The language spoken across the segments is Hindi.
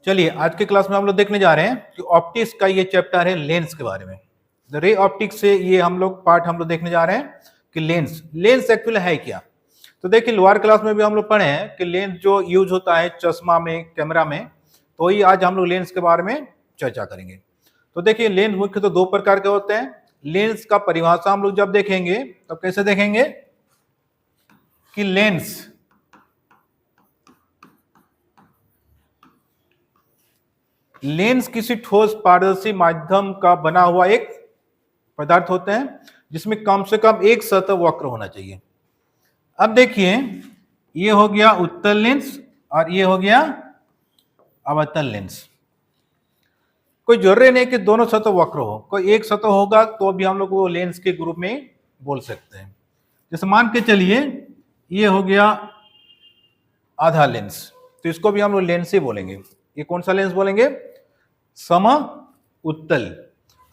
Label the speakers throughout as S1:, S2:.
S1: चलिए आज के क्लास में हम लोग देखने जा रहे हैं कि ऑप्टिक्स का ये चैप्टर है लेंस के बारे में। द रे ऑप्टिक्स से ये हम लोग पार्ट हम लोग देखने जा रहे हैं कि लेंस एक्चुअली है क्या। तो देखिए लोअर क्लास में भी हम लोग पढ़े हैं कि लेंस जो यूज होता है चश्मा में, कैमरा में, तो ही आज हम लोग लेंस के बारे में चर्चा करेंगे। तो देखिए लेंस मुख्य तो दो प्रकार के होते हैं। लेंस का परिभाषा हम लोग जब देखेंगे तब कैसे देखेंगे कि लेंस किसी ठोस पारदर्शी माध्यम का बना हुआ एक पदार्थ होते हैं जिसमें कम से कम एक सतह वक्र होना चाहिए। अब देखिए ये हो गया उत्तल लेंस और ये हो गया अवतल लेंस। कोई जरूरी नहीं कि दोनों सतह वक्र हो, कोई एक सतह होगा तो भी हम लोग वो लेंस के ग्रुप में बोल सकते हैं। जैसे मान के चलिए ये हो गया आधा लेंस, तो इसको भी हम लोग लेंस ही बोलेंगे। ये कौन सा लेंस बोलेंगे? सम उत्तल।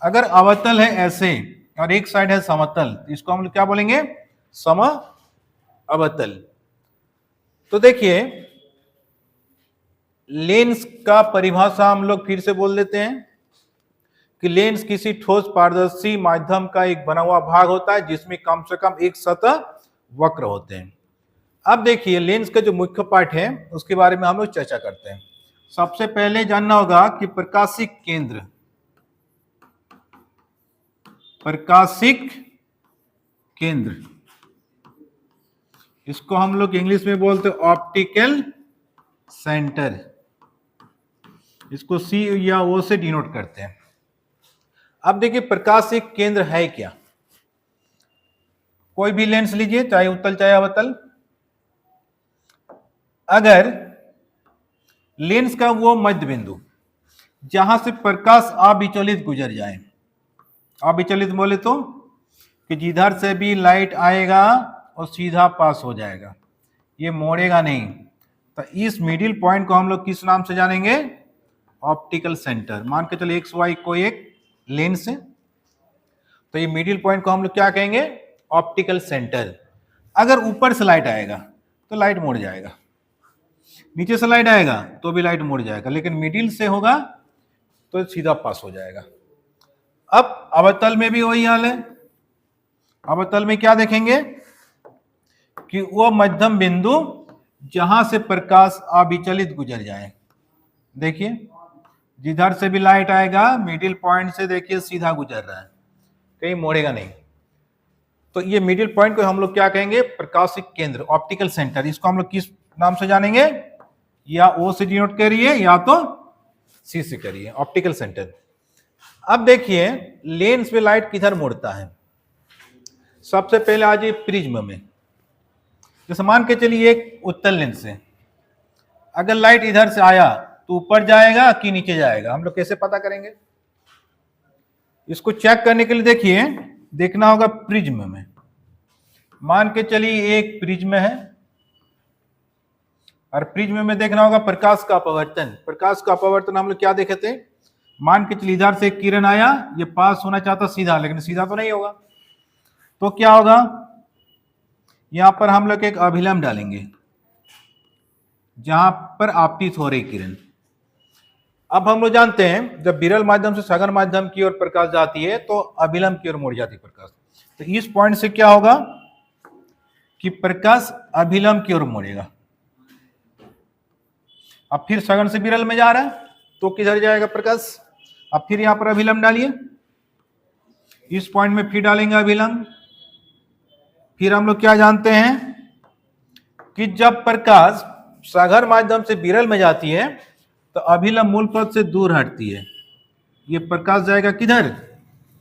S1: अगर अवतल है ऐसे और एक साइड है समतल, तो इसको हम लोग क्या बोलेंगे? सम अवतल। तो देखिए लेंस का परिभाषा हम लोग फिर से बोल देते हैं कि लेंस किसी ठोस पारदर्शी माध्यम का एक बना हुआ भाग होता है जिसमें कम से कम एक सतह वक्र होते हैं। अब देखिए लेंस का जो मुख्य पार्ट है उसके बारे में हम लोग चर्चा करते हैं। सबसे पहले जानना होगा कि प्रकाशिक केंद्र, इसको हम लोग इंग्लिश में बोलते हैं ऑप्टिकल सेंटर। इसको सी या ओ से डिनोट करते हैं। अब देखिए प्रकाशिक केंद्र है क्या। कोई भी लेंस लीजिए, चाहे उत्तल चाहे अवतल, अगर लेंस का वो मध्य बिंदु जहां से प्रकाश अविचलित गुजर जाए, अविचलित बोले तो कि जिधर से भी लाइट आएगा और सीधा पास हो जाएगा, ये मोड़ेगा नहीं, तो इस मिडिल पॉइंट को हम लोग किस नाम से जानेंगे? Optical centre. मान के चलिए एक्स वाई कोई एक लेंस है, तो ये मिडिल पॉइंट को हम लोग क्या कहेंगे? Optical centre. अगर ऊपर से लाइट आएगा तो लाइट मुड़ जाएगा, नीचे से लाइट आएगा तो भी लाइट मुड़ जाएगा, लेकिन मिडिल से होगा तो सीधा पास हो जाएगा। अब अवतल में भी वही हाल है। अवतल में क्या देखेंगे कि वो मध्यम बिंदु जहां से प्रकाश अविचलित गुजर जाए। देखिए जिधर से भी लाइट आएगा मिडिल पॉइंट से देखिए सीधा गुजर रहा है, कहीं मोड़ेगा नहीं, तो ये मिडिल पॉइंट को हम लोग क्या कहेंगे? प्रकाशिक केंद्र, ऑप्टिकल सेंटर। इसको हम लोग किस नाम से जानेंगे? या ओ से डिनोट करिए या तो सी से करिए, ऑप्टिकल सेंटर। अब देखिए लेंस में लाइट किधर मुड़ता है। सबसे पहले आ जाइए प्रिज्म में। जैसे मान के चलिए एक उत्तल लेंस है, अगर लाइट इधर से आया तो ऊपर जाएगा कि नीचे जाएगा, हम लोग कैसे पता करेंगे? इसको चेक करने के लिए देखिए देखना होगा प्रिज्म में। मान के चलिए एक प्रिज्म है और प्रिज्म में देखना होगा प्रकाश का अपवर्तन। प्रकाश का अपवर्तन हम लोग क्या देखे थे? मान के चलिए इधर से किरण आया, ये पास होना चाहता सीधा, लेकिन सीधा तो नहीं होगा, तो क्या होगा? यहां पर हम लोग एक अभिलंब डालेंगे जहां पर आपतित हो रही किरण। अब हम लोग जानते हैं जब विरल माध्यम से सघन माध्यम की ओर प्रकाश जाती है तो अभिलंब की ओर मुड़ जाती है प्रकाश। तो इस पॉइंट से क्या होगा कि प्रकाश अभिलंब की ओर मुड़ेगा। अब फिर सघन से विरल में जा रहा है तो किधर जाएगा प्रकाश? अब फिर यहां पर अभिलंब डालिए, इस पॉइंट में फिर डालेंगे अभिलंब। फिर हम लोग क्या जानते हैं कि जब प्रकाश सघन माध्यम से विरल में जाती है तो अभिलंब मूल पथ से दूर हटती है, ये प्रकाश जाएगा किधर?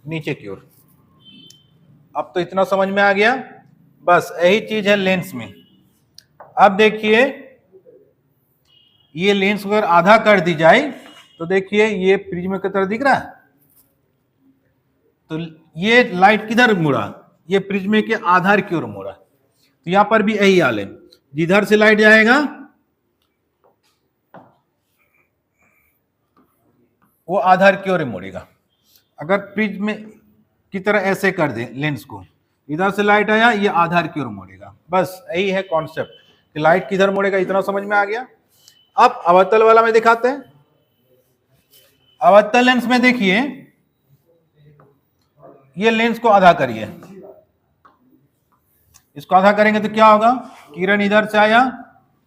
S1: नीचे की ओर। अब तो इतना समझ में आ गया। बस यही चीज है लेंस में। अब देखिए ये लेंस अगर आधा कर दी जाए तो देखिए ये प्रिज्म की तरह दिख रहा है, तो ये लाइट किधर मुड़ा? ये प्रिज्म के आधार की ओर मुड़ा। तो यहां पर भी यही हाल है, जिधर से लाइट जाएगा वो आधार की ओर मुड़ेगा। अगर प्रिज्म की तरह ऐसे कर दे लेंस को, इधर से लाइट आया ये आधार की ओर मुड़ेगा। बस यही है कॉन्सेप्ट कि लाइट किधर मुड़ेगा, इतना समझ में आ गया। अब अवतल वाला में दिखाते हैं। अवतल लेंस में देखिए, ये लेंस को आधा करिए, इसको आधा करेंगे तो क्या होगा, किरण इधर से आया,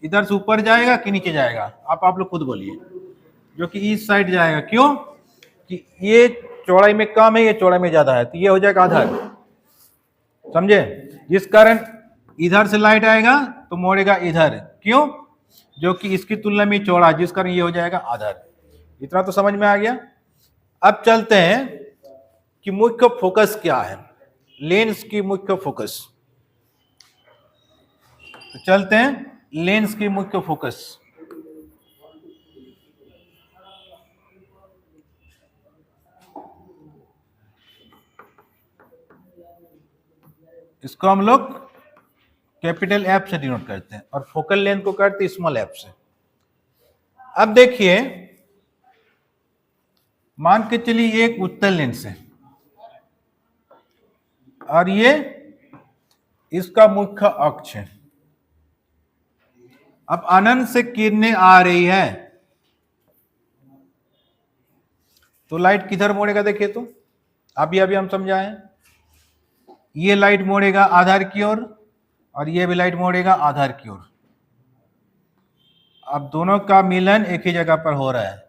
S1: इधर से ऊपर जाएगा कि नीचे जाएगा, आप लोग खुद बोलिए, जो कि इस साइड जाएगा। क्यों कि ये चौड़ाई में कम है, ये चौड़ाई में ज्यादा है, तो ये हो जाएगा आधा, समझे। जिस कारण इधर से लाइट आएगा तो मोड़ेगा इधर, क्यों, जो कि इसकी तुलना में चौड़ा, जिस कारण ये हो जाएगा आधा। इतना तो समझ में आ गया। अब चलते हैं कि मुख्य फोकस क्या है, लेंस की मुख्य फोकस। तो चलते हैं लेंस की मुख्य फोकस। इसको हम लोग कैपिटल एफ से डिनोट करते हैं और फोकल लेंथ को करते हैं स्मॉल एफ से। अब देखिए, मान के चलिए एक उत्तल लेंस है और ये इसका मुख्य अक्ष है। अब अनंत से किरणें आ रही है तो लाइट किधर मोड़ेगा, देखिए तो अभी हम समझाएं, ये लाइट मोड़ेगा आधार की ओर और ये भी लाइट मोड़ेगा आधार की ओर। अब दोनों का मिलन एक ही जगह पर हो रहा है,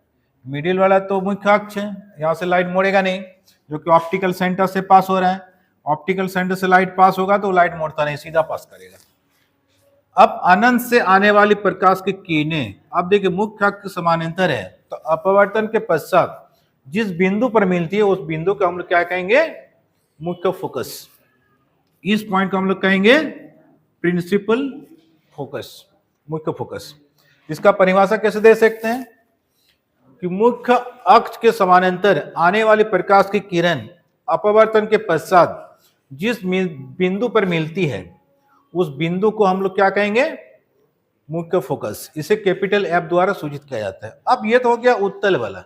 S1: मिडिल वाला तो मुख्य अक्ष है, यहां से लाइट मोड़ेगा नहीं, जो कि ऑप्टिकल सेंटर से पास हो रहा है। ऑप्टिकल सेंटर से लाइट पास होगा तो लाइट मोड़ता नहीं, सीधा पास करेगा। अब अनंत से आने वाली प्रकाश की किरणें, अब देखिए मुख्य अक्ष समानांतर है, तो अपवर्तन के पश्चात जिस बिंदु पर मिलती है उस बिंदु को हम लोग क्या कहेंगे, मुख्य फोकस। इस पॉइंट को हम लोग कहेंगे प्रिंसिपल फोकस, मुख्य फोकस। इसका परिभाषा कैसे दे सकते हैं कि मुख्य अक्ष के समानांतर आने वाली प्रकाश की किरण अपवर्तन के पश्चात जिस बिंदु पर मिलती है उस बिंदु को हम लोग क्या कहेंगे, मुख्य फोकस। इसे कैपिटल एफ द्वारा सूचित किया जाता है। अब ये तो हो गया उत्तल वाला।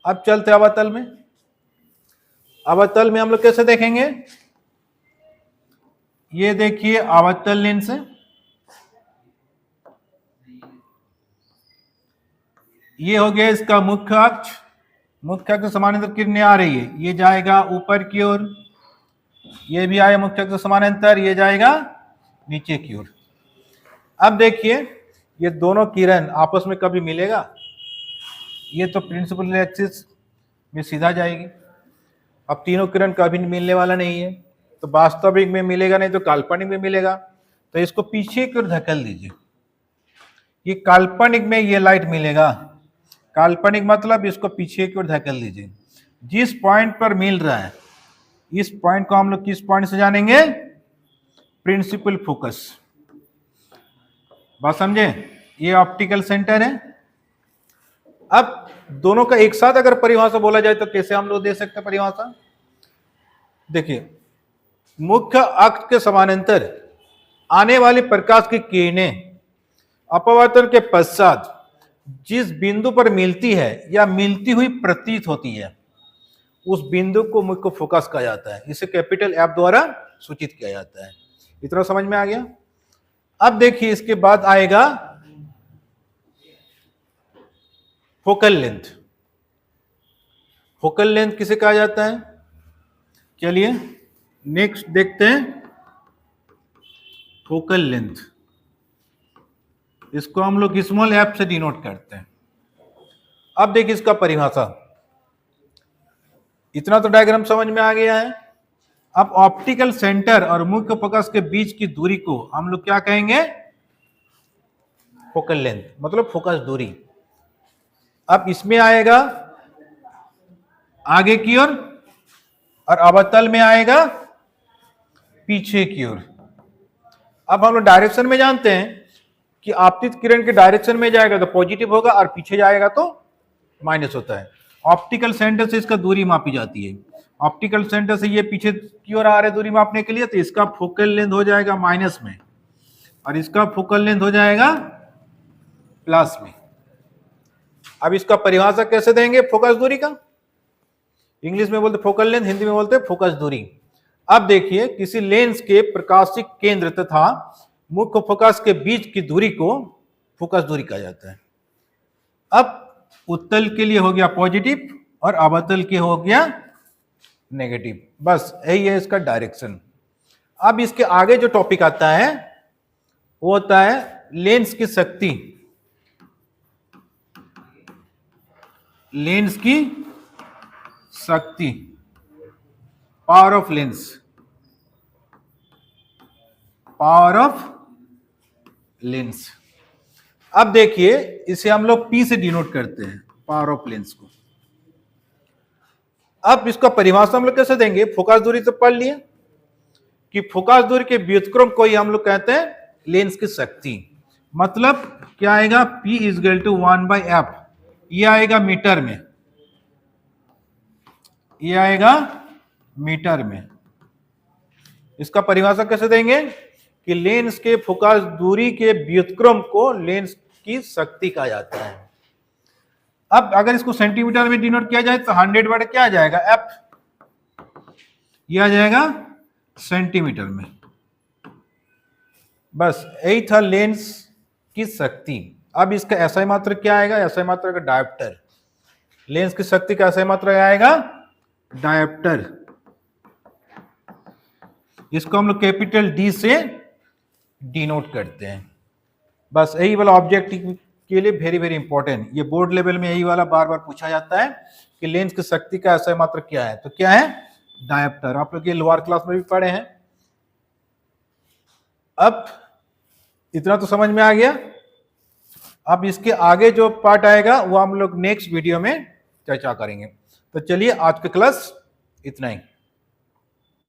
S1: अब चलते अवतल में। अवतल में हम लोग कैसे देखेंगे, ये देखिए अवतल लेंस है, ये हो गया इसका मुख्य अक्ष। मुख्य अक्ष समानांतर किरणें आ रही है, ये जाएगा ऊपर की ओर, ये भी आया मुख्य अक्ष समानांतर, ये जाएगा नीचे की ओर। अब देखिए ये दोनों किरण आपस में कभी मिलेगा, ये तो प्रिंसिपल एक्सिस में सीधा जाएगी। अब तीनों किरण कभी मिलने वाला नहीं है, तो वास्तविक में मिलेगा नहीं तो काल्पनिक में मिलेगा। तो इसको पीछे की ओर धकेल दीजिए, ये काल्पनिक में ये लाइट मिलेगा। काल्पनिक मतलब इसको पीछे की ओर धकेल दीजिए। जिस पॉइंट पर मिल रहा है इस पॉइंट को हम लोग किस पॉइंट से जानेंगे, प्रिंसिपल फोकस। बात समझे, ये ऑप्टिकल सेंटर है। अब दोनों का एक साथ अगर परिभाषा बोला जाए तो कैसे हम लोग दे सकते हैं परिभाषा, देखिए मुख्य अक्ष के समानांतर आने वाली प्रकाश की किरणें अपवर्तन के पश्चात जिस बिंदु पर मिलती है या मिलती हुई प्रतीत होती है उस बिंदु को मुख्य फोकस कहा जाता है। इसे कैपिटल एफ द्वारा सूचित किया जाता है। इतना समझ में आ गया। अब देखिए इसके बाद आएगा फोकल लेंथ। फोकल लेंथ किसे कहा जाता है, चलिए नेक्स्ट देखते हैं फोकल लेंथ। इसको हम लोग स्मॉल एफ से डिनोट करते हैं। अब देखिए इसका परिभाषा, इतना तो डायग्राम समझ में आ गया है। अब ऑप्टिकल सेंटर और मुख्य फोकस के बीच की दूरी को हम लोग क्या कहेंगे, फोकल लेंथ, मतलब फोकस दूरी। अब इसमें आएगा आगे की ओर और अवतल में आएगा पीछे की ओर। अब हम लोग डायरेक्शन में जानते हैं कि आपतित किरण के डायरेक्शन में जाएगा तो पॉजिटिव होगा और पीछे जाएगा तो माइनस होता है। ऑप्टिकल सेंटर से इसका दूरी मापी जाती है। ऑप्टिकल सेंटर से ये पीछे की ओर आ रहा है दूरी मापने के लिए, तो इसका फोकल लेंथ हो जाएगा माइनस में और इसका फोकल लेंथ हो जाएगा प्लस में। अब इसका परिभाषा कैसे देंगे फोकस दूरी का, इंग्लिश में बोलते फोकल लेंथ, हिंदी में बोलते फोकस दूरी। अब देखिए किसी लेंस के प्रकाशिक केंद्र तथा मुख्य फोकस के बीच की दूरी को फोकस दूरी कहा जाता है। अब उत्तल के लिए हो गया पॉजिटिव और अवतल के हो गया नेगेटिव। बस यही है इसका डायरेक्शन। अब इसके आगे जो टॉपिक आता है वो होता है लेंस की शक्ति। लेंस की शक्ति, power of lens, power of lens. अब देखिए इसे हम लोग P से डिनोट करते हैं पावर ऑफ लेंस को। अब इसका परिभाषा हम लोग कैसे देंगे? फोकस दूरी तो पढ़ लिए कि फोकस दूरी के व्युत्क्रम को ही हम लोग कहते हैं लेंस की शक्ति। मतलब क्या आएगा? P = 1/f। ये आएगा मीटर में, ये आएगा मीटर में। इसका परिभाषा कैसे देंगे कि लेंस के फोकस दूरी के व्युत्क्रम को लेंस की शक्ति कहा जाता है। अब अगर इसको सेंटीमीटर में डिनोट किया जाए तो 100 क्या आ जाएगा? F। ये आ जाएगा सेंटीमीटर में। बस यही था लेंस की शक्ति। अब इसका एसआई मात्रा क्या आएगा? एसआई मात्रा का डायोप्टर। लेंस की शक्ति का एसआई मात्रा आएगा डायोप्टर। इसको हम लोग कैपिटल डी से डिनोट करते हैं। बस यही वाला ऑब्जेक्टिव के लिए वेरी वेरी इंपॉर्टेंट। ये बोर्ड लेवल में यही वाला बार बार पूछा जाता है कि लेंस की शक्ति का एसआई मात्रा क्या है? तो क्या है? डायोप्टर। आप लोग ये लोअर क्लास में भी पढ़े हैं। अब इतना तो समझ में आ गया। अब इसके आगे जो पार्ट आएगा वो हम लोग नेक्स्ट वीडियो में चर्चा करेंगे। तो चलिए आज का क्लास इतना ही।